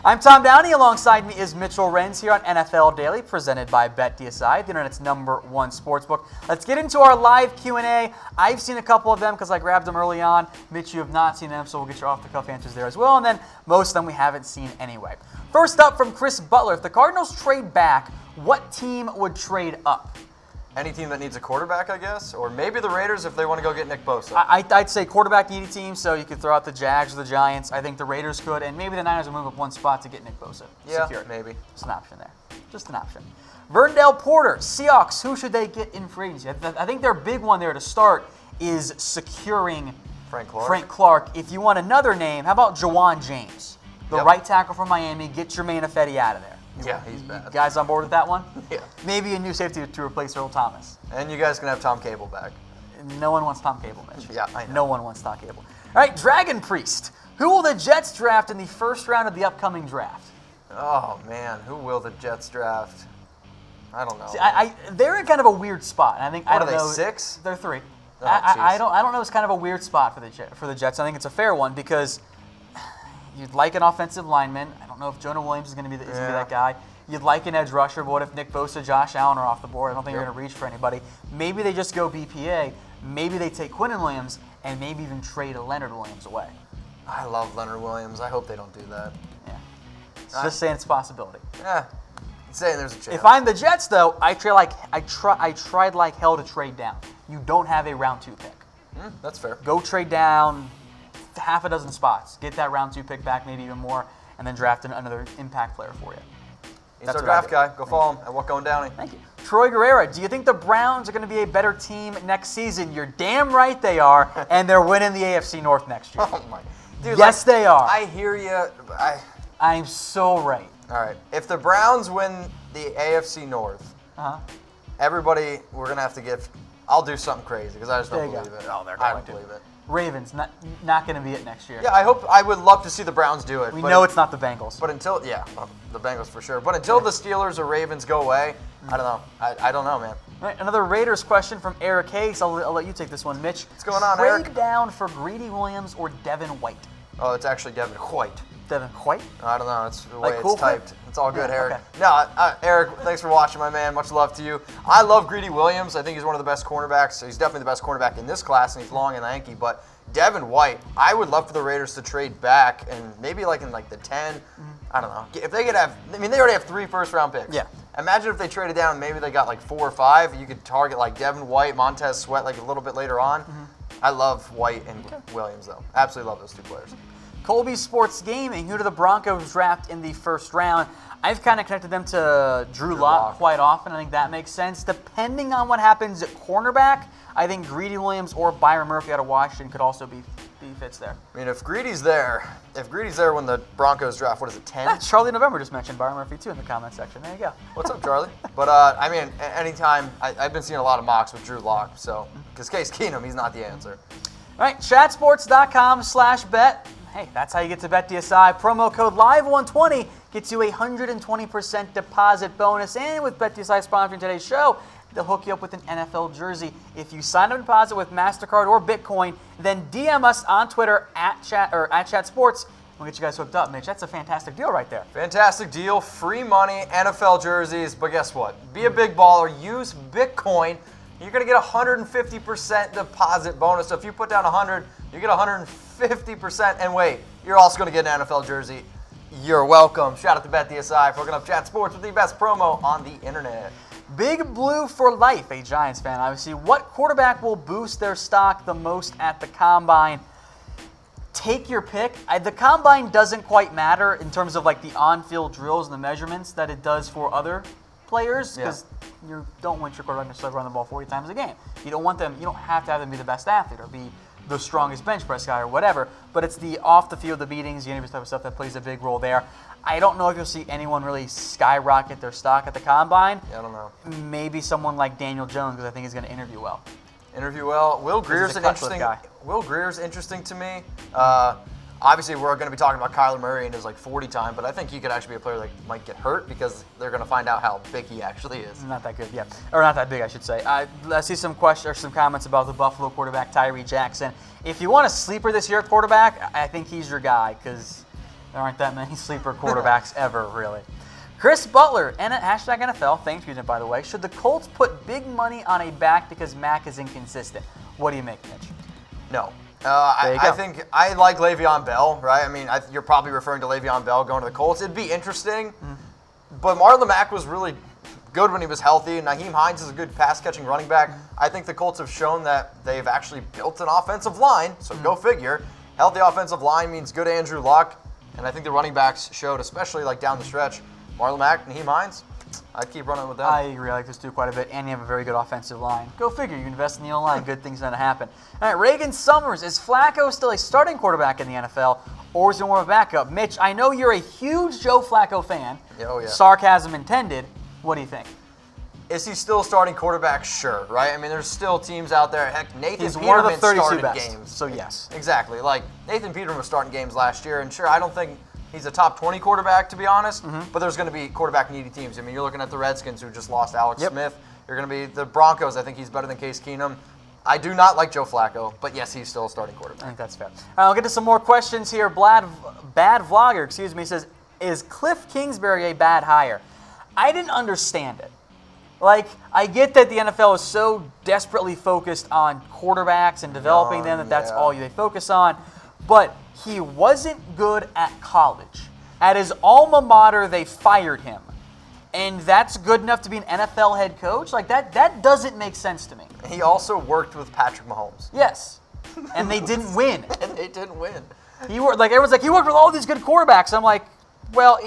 I'm Tom Downey. Alongside me is Mitchell Renz here on NFL Daily, presented by BetDSI, the internet's #1 sportsbook. Let's get into our live Q&A. I've seen a couple of them because I grabbed them early on. Mitch, you have not seen them, so we'll get your off-the-cuff answers there as well. And then most of them we haven't seen anyway. First up from Chris Butler, if the Cardinals trade back, what team would trade up? Any team that needs a quarterback, I guess, or maybe the Raiders if they want to go get Nick Bosa. I'd say quarterback needy team, so you could throw out the Jags or the Giants. I think the Raiders could, and maybe the Niners will move up one spot to get Nick Bosa. Yeah, Secure. maybe. It's an option there. Just an option. Verndale Porter, Seahawks, who should they get in free agency? I think their big one there to start is securing Frank Clark. If you want another name, how about Jawan James, the right tackle from Miami? Get Jermaine Ifedi out of there. Yeah, he's bad. You guys on board with that one? Yeah. Maybe a new safety to replace Earl Thomas. And you guys can have Tom Cable back. No one wants Tom Cable, Mitch. Yeah, I know. No one wants Tom Cable. All right, Dragon Priest. Who will the Jets draft in the first round of the upcoming draft? Oh, man. Who will the Jets draft? I don't know. See, they're in kind of a weird spot. I think What I don't are they, know. 6? They're 3. Oh, I don't know. It's kind of a weird spot for the Jets. I think it's a fair one because you'd like an offensive lineman. I don't know if Jonah Williams is going to be that guy. You'd like an edge rusher, but what if Nick Bosa, Josh Allen are off the board? I don't think you're going to reach for anybody. Maybe they just go BPA. Maybe they take Quinnen Williams and maybe even trade Leonard Williams away. I love Leonard Williams. I hope they don't do that. Yeah. Just saying it's a possibility. Yeah. Saying there's a chance. If I'm the Jets, though, I tried like hell to trade down. You don't have a round 2 pick. That's fair. Go trade down half a dozen spots. Get that round 2 pick back, maybe even more, and then draft another impact player for you. He's our draft guy. Go follow him at What Going Downey. Thank you. Troy Guerrera, do you think the Browns are going to be a better team next season? You're damn right they are, and they're winning the AFC North next year. Oh, my. Dude, yes, they are. I hear you. I'm so right. All right. If the Browns win the AFC North, everybody, we're going to have to give – I'll do something crazy because I just don't believe it. Oh, they're I going don't believe it. Ravens, not going to be it next year. Yeah, I would love to see the Browns do it. We know it's not the Bengals. But until, the Bengals for sure. But until the Steelers or Ravens go away, I don't know. I don't know, man. All right, another Raiders question from Eric Hayes. I'll let you take this one, Mitch. What's going on, Eric? Trade down for Greedy Williams or Devin White? Oh, it's actually Devin White. Devin White? I don't know. It's the way cool it's typed. It's all good, Eric. Okay. No, Eric, thanks for watching, my man. Much love to you. I love Greedy Williams. I think he's one of the best cornerbacks. So he's definitely the best cornerback in this class, and he's long and lanky. But Devin White, I would love for the Raiders to trade back and maybe like in like the 10. I don't know. If they could have, they already have 3 first-round picks. Yeah. Imagine if they traded down and maybe they got like 4 or 5. You could target like Devin White, Montez Sweat like a little bit later on. I love White and Williams, though. Absolutely love those 2 players. Colby Sports Gaming, who do the Broncos draft in the first round? I've kind of connected them to Drew Lock quite often. I think that makes sense. Depending on what happens at cornerback, I think Greedy Williams or Byron Murphy out of Washington could also be fits there. I mean, if Greedy's there when the Broncos draft, what is it, 10? Yeah, Charlie November just mentioned Byron Murphy, too, in the comment section. There you go. What's up, Charlie? But, I mean, anytime, I've been seeing a lot of mocks with Drew Lock, so, because Case Keenum, he's not the answer. All right, chatsports.com/bet. Hey, that's how you get to BetDSI. Promo code LIVE120 gets you a 120% deposit bonus. And with BetDSI sponsoring today's show, they'll hook you up with an NFL jersey. If you sign up and deposit with MasterCard or Bitcoin, then DM us on Twitter at ChatSports. We'll get you guys hooked up, Mitch. That's a fantastic deal right there. Fantastic deal. Free money, NFL jerseys. But guess what? Be a big baller. Use Bitcoin. You're going to get a 150% deposit bonus. So if you put down 100, you get 150%. And wait, you're also going to get an NFL jersey. You're welcome. Shout out to BetDSI for hooking up Chat Sports with the best promo on the internet. Big Blue for life, a Giants fan, obviously. What quarterback will boost their stock the most at the Combine? Take your pick. The Combine doesn't quite matter in terms of like the on-field drills and the measurements that it does for other players, because you don't want your quarterback to run the ball 40 times a game. You don't want them. You don't have to have them be the best athlete or be the strongest bench press guy or whatever. But it's the off the field, the meetings, the interviews type of stuff that plays a big role there. I don't know if you'll see anyone really skyrocket their stock at the Combine. Yeah, I don't know. Maybe someone like Daniel Jones, because I think he's going to interview well. Interview well. Will Greer's an interesting guy. Will Greer's interesting to me. Obviously, we're going to be talking about Kyler Murray and his 40 time, but I think he could actually be a player that might get hurt because they're going to find out how big he actually is. Not that good, yeah. Or not that big, I should say. I see some questions or some comments about the Buffalo quarterback, Tyree Jackson. If you want a sleeper this year at quarterback, I think he's your guy because There aren't that many sleeper quarterbacks ever, really. Chris Butler, and hashtag NFL, thanks, Fusion, by the way. Should the Colts put big money on a back because Mac is inconsistent? What do you make, Mitch? No. I think I like Le'Veon Bell, right? I mean, you're probably referring to Le'Veon Bell going to the Colts. It'd be interesting, but Marlon Mack was really good when he was healthy. Nyheim Hines is a good pass-catching running back. I think the Colts have shown that they've actually built an offensive line, so go figure. Healthy offensive line means good Andrew Luck, and I think the running backs showed, especially like down the stretch, Marlon Mack, Nyheim Hines, I'd keep running with them. I agree. I like this dude quite a bit, and you have a very good offensive line. Go figure. You invest in the O-line, good things going to happen. All right, Reagan Summers. Is Flacco still a starting quarterback in the NFL, or is he more of a backup? Mitch, I know you're a huge Joe Flacco fan. Oh, yeah. Sarcasm intended. What do you think? Is he still starting quarterback? Sure, right? I mean, there's still teams out there. Heck, Nathan He's one of the Peterman 32 started best, games. so yes. Exactly. Like, Nathan Peterman was starting games last year, and sure, I don't think he's a top 20 quarterback, to be honest, but there's going to be quarterback-needy teams. I mean, you're looking at the Redskins, who just lost Alex Smith. You're going to be the Broncos. I think he's better than Case Keenum. I do not like Joe Flacco, but yes, he's still a starting quarterback. I think that's fair. All right, I'll get to some more questions here. Bad Vlogger, says, is Kliff Kingsbury a bad hire? I didn't understand it. Like, I get that the NFL is so desperately focused on quarterbacks and developing them that that's all they focus on, but he wasn't good at college. At his alma mater, they fired him. And that's good enough to be an NFL head coach? Like, that doesn't make sense to me. He also worked with Patrick Mahomes. Yes. And they didn't win. And they didn't win. Everyone's like, he worked with all these good quarterbacks. I'm like, well,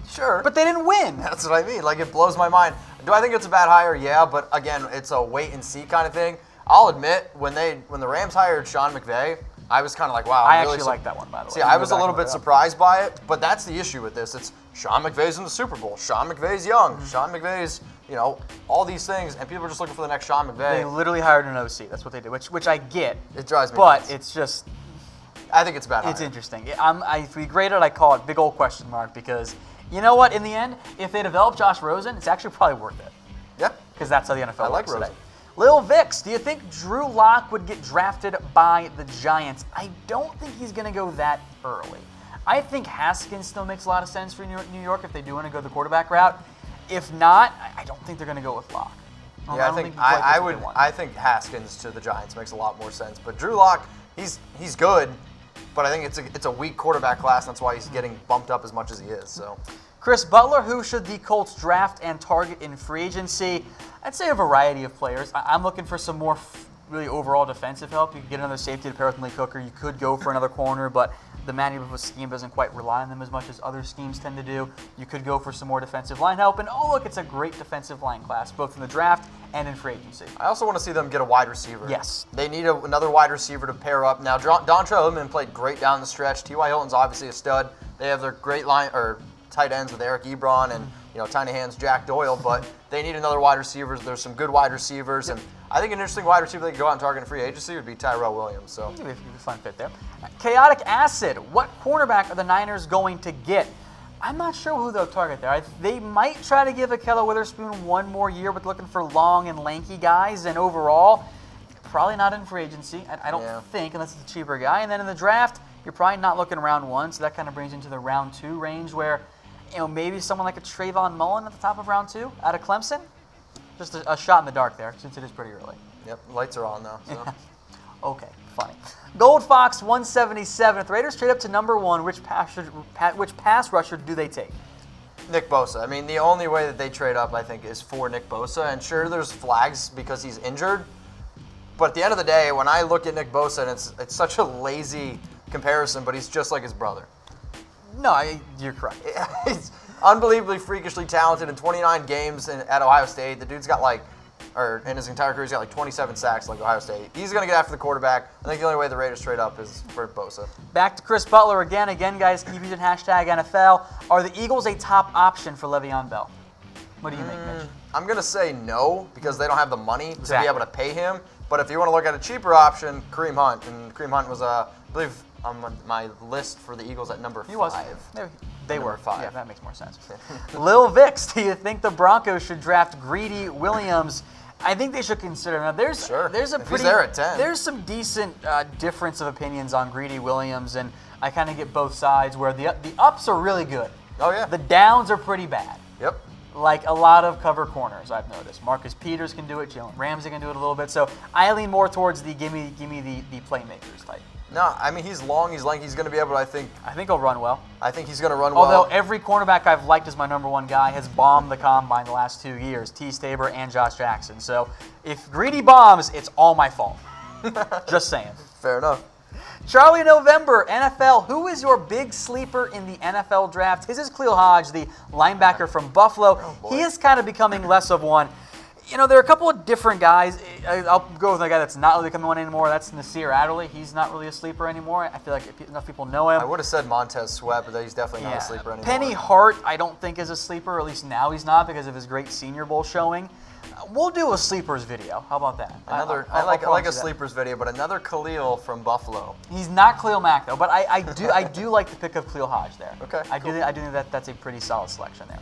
sure. But they didn't win. That's what I mean. Like, it blows my mind. Do I think it's a bad hire? Yeah, but again, it's a wait and see kind of thing. I'll admit, when the Rams hired Sean McVay, I was kind of like, wow. I actually like that one, by the way. See, I was a little bit surprised by it, but that's the issue with this. It's Sean McVay's in the Super Bowl. Sean McVay's young. Sean McVay's, all these things, and people are just looking for the next Sean McVay. They literally hired an OC. That's what they did, which I get. It drives me nuts. nuts. But it's just... I think it's bad hire. It's interesting. If we grade it, I call it big old question mark because, you know what, in the end, if they develop Josh Rosen, it's actually probably worth it. Yep. Because that's how the NFL like works Rosen. today. Lil Vix, do you think Drew Lock would get drafted by the Giants? I don't think he's going to go that early. I think Haskins still makes a lot of sense for New York if they do want to go the quarterback route. If not, I don't think they're going to go with Lock. Yeah, I think Haskins to the Giants makes a lot more sense. But Drew Lock, he's good, but I think it's a weak quarterback class. And that's why he's getting bumped up as much as he is. So. Chris Butler, who should the Colts draft and target in free agency? I'd say a variety of players. I'm looking for some more really overall defensive help. You could get another safety to pair with Malik Hooker. You could go for another corner, but the Manny Rivera scheme doesn't quite rely on them as much as other schemes tend to do. You could go for some more defensive line help. And oh, look, it's a great defensive line class, both in the draft and in free agency. I also want to see them get a wide receiver. Yes. They need another wide receiver to pair up. Now, Dontrell Hilliman played great down the stretch. T.Y. Hilton's obviously a stud. They have their great tight ends with Eric Ebron and tiny hands Jack Doyle, but they need another wide receiver. There's some good wide receivers, and I think an interesting wide receiver they could go out and target in free agency would be Tyrell Williams. So it'd be a fun fit there. Chaotic Acid, what cornerback are the Niners going to get? I'm not sure who they'll target there. They might try to give Ahkello Witherspoon one more year, but looking for long and lanky guys, and overall, probably not in free agency. I don't think, unless it's a cheaper guy. And then in the draft, you're probably not looking round one, so that kind of brings you into the round 2 range where maybe someone like a Trayvon Mullen at the top of round 2 out of Clemson. Just a shot in the dark there, since it is pretty early. Yep, lights are on now. So. Okay, funny. Gold Fox 177. If the Raiders trade up to number 1, which pass rusher do they take? Nick Bosa. I mean, the only way that they trade up, I think, is for Nick Bosa. And sure, there's flags because he's injured. But at the end of the day, when I look at Nick Bosa, and it's such a lazy comparison, but he's just like his brother. No, you're correct. He's unbelievably freakishly talented in 29 games at Ohio State. The dude's got in his entire career, he's got 27 sacks like Ohio State. He's going to get after the quarterback. I think the only way the Raiders trade up is for Bosa. Back to Chris Butler again. Again, guys, keep using hashtag NFL. Are the Eagles a top option for Le'Veon Bell? What do you make, Mitch? I'm going to say no because they don't have the money to be able to pay him. But if you want to look at a cheaper option, Kareem Hunt. And Kareem Hunt was, I believe, on my list for the Eagles at number 5. He was. They were 5. Yeah, that makes more sense. Lil Vix, do you think the Broncos should draft Greedy Williams I think they should consider. Now, there's a if he's there at 10. There's some decent difference of opinions on Greedy Williams, and I kind of get both sides. Where the ups are really good. Oh yeah. The downs are pretty bad. Yep. Like a lot of cover corners, I've noticed. Marcus Peters can do it. Jalen Ramsey can do it a little bit. So I lean more towards the give me the playmakers type. No, I mean he's long, he's lanky, he's going to be able to. I think he'll run well. I think he's going to run well. Although every cornerback I've liked as my number one guy has bombed the combine the last 2 years. T. Staber and Josh Jackson. So if Greedy bombs, it's all my fault. Just saying. Fair enough. Charlie November, NFL. Who is your big sleeper in the NFL draft? His is Khalil Hodge, the linebacker from Buffalo. He is kind of becoming less of one. You know, there are a couple of different guys. I'll go with a guy that's not really becoming one anymore. That's Nasir Adderley. He's not really a sleeper anymore. I feel like enough people know him. I would have said Montez Sweat, but he's definitely not a sleeper anymore. Penny Hart, I don't think is a sleeper, or at least now he's not because of his great Senior Bowl showing. We'll do a sleepers video. How about that? I like a sleepers video, but another Khalil from Buffalo. He's not Khalil Mack though, but I do like the pick of Khalil Hodge there. Okay. I do think that's a pretty solid selection there.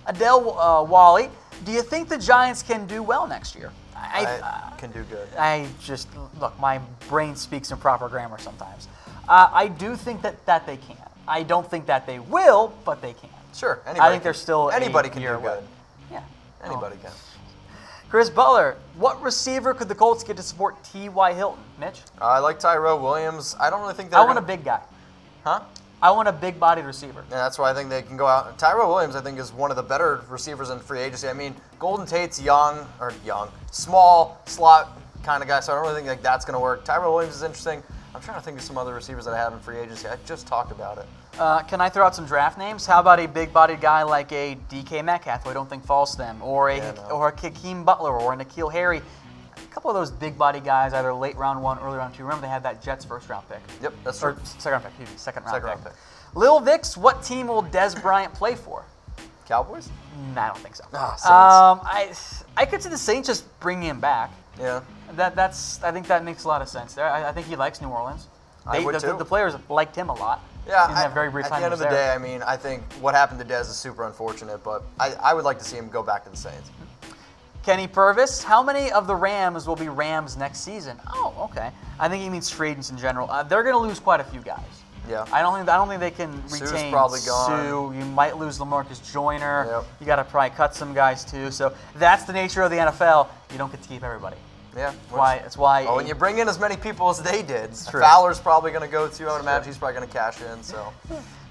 Adele Wally, do you think the Giants can do well next year? I can do good. Look, my brain speaks in proper grammar sometimes. I do think that they can. I don't think that they will, but they can. Sure. I think they're still anybody can do good. Yeah. Anybody can. Chris Butler, what receiver could the Colts get to support T.Y. Hilton? Mitch? I like Tyrell Williams. I don't really think I want a big guy. Huh? I want a big-bodied receiver. Yeah, that's why I think they can go out. Tyrell Williams, I think, is one of the better receivers in free agency. I mean, Golden Tate's small slot kind of guy, so I don't really think that's going to work. Tyrell Williams is interesting. I'm trying to think of some other receivers that I have in free agency. I just talked about it. Can I throw out some draft names? How about a big-bodied guy like a DK Metcalf, who I don't think falls to them, or a Hakeem Butler, or a N'Keal Harry? A couple of those big-bodied guys, either late round 1, early round 2. Remember, they had that Jets first-round pick. Yep, that's true. Second round pick. Lil Vix, what team will Des Bryant play for? Cowboys? I don't think so. I could see the Saints just bringing him back. Yeah. I think that makes a lot of sense there. I think he likes New Orleans. I would too. The players liked him a lot. Yeah, in that very brief time at the end of the day, I mean, I think what happened to Dez is super unfortunate, but I would like to see him go back to the Saints. Kenny Purvis, how many of the Rams will be Rams next season? Oh, okay. I think he means free agents in general. They're going to lose quite a few guys. Yeah. I don't think they can retain Sue's probably gone. Sue. You might lose LaMarcus Joyner. Yep. You got to probably cut some guys too. So that's the nature of the NFL. You don't get to keep everybody. Yeah. That's why. When you bring in as many people as they did, true. Fowler's probably going to go too. I would imagine he's probably going to cash in. So.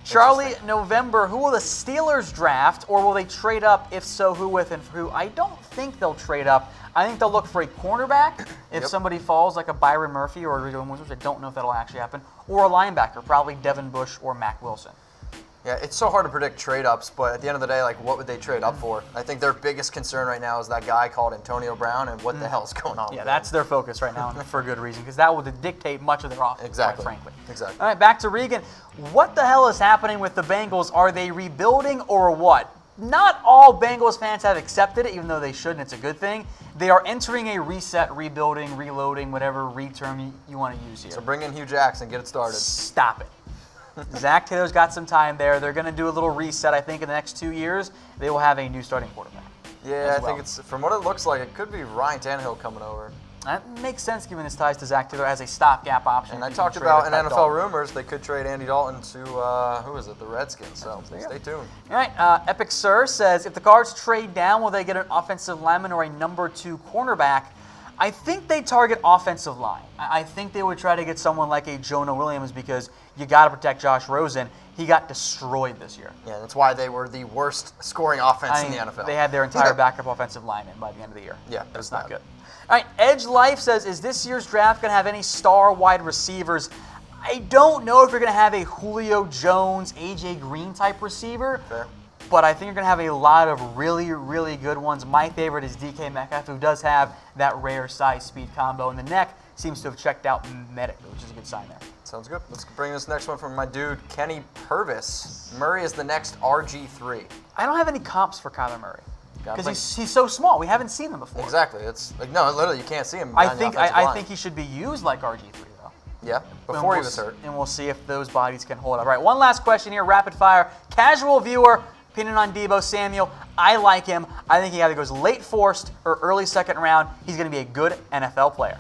Charlie November, who will the Steelers draft, or will they trade up? If so, who with and for who? I don't think they'll trade up. I think they'll look for a cornerback if somebody falls, like a Byron Murphy or a Rico Williams, which I don't know if that'll actually happen, or a linebacker, probably Devin Bush or Mack Wilson. Yeah, it's so hard to predict trade-ups, but at the end of the day, what would they trade up for? I think their biggest concern right now is that guy called Antonio Brown, and what the hell's going on with him? That's their focus right now, and for good reason, because that will dictate much of their offense, quite frankly. Exactly. All right, back to Regan. What the hell is happening with the Bengals? Are they rebuilding or what? Not all Bengals fans have accepted it, even though they should, and it's a good thing. They are entering a reset, rebuilding, reloading, whatever re-term you want to use here. So bring in Hugh Jackson, get it started. Stop it. Zach Taylor's got some time there. They're going to do a little reset, I think, in the next 2 years. They will have a new starting quarterback. Yeah, I think it's, from what it looks like, it could be Ryan Tannehill coming over. That makes sense given his ties to Zach Taylor as a stopgap option. And I talked about in NFL rumors they could trade Andy Dalton to, who is it, the Redskins. So stay tuned. All right, Epic Sir says, if the Cards trade down, will they get an offensive lineman or a number 2 cornerback? I think they target offensive line. I think they would try to get someone like a Jonah Williams because you got to protect Josh Rosen. He got destroyed this year. Yeah, that's why they were the worst scoring offense in the NFL. They had their entire backup offensive lineman by the end of the year. Yeah, that's not good. All right, Edge Life says, is this year's draft going to have any star wide receivers? I don't know if you're going to have a Julio Jones, A.J. Green type receiver. Fair. But I think you're going to have a lot of really, really good ones. My favorite is DK Metcalf, who does have that rare size speed combo, and the neck seems to have checked out medically, which is a good sign there. Sounds good. Let's bring this next one from my dude, Kenny Purvis. Murray is the next RG3. I don't have any comps for Kyler Murray because he's so small. We haven't seen him before. Exactly. It's no, literally you can't see him. I think he should be used like RG3 though. Yeah, before he was hurt. And we'll see if those bodies can hold up. All right, one last question here, rapid fire. Casual viewer. opinion on Deebo Samuel. I like him. I think he either goes late first or early second round. He's going to be a good NFL player.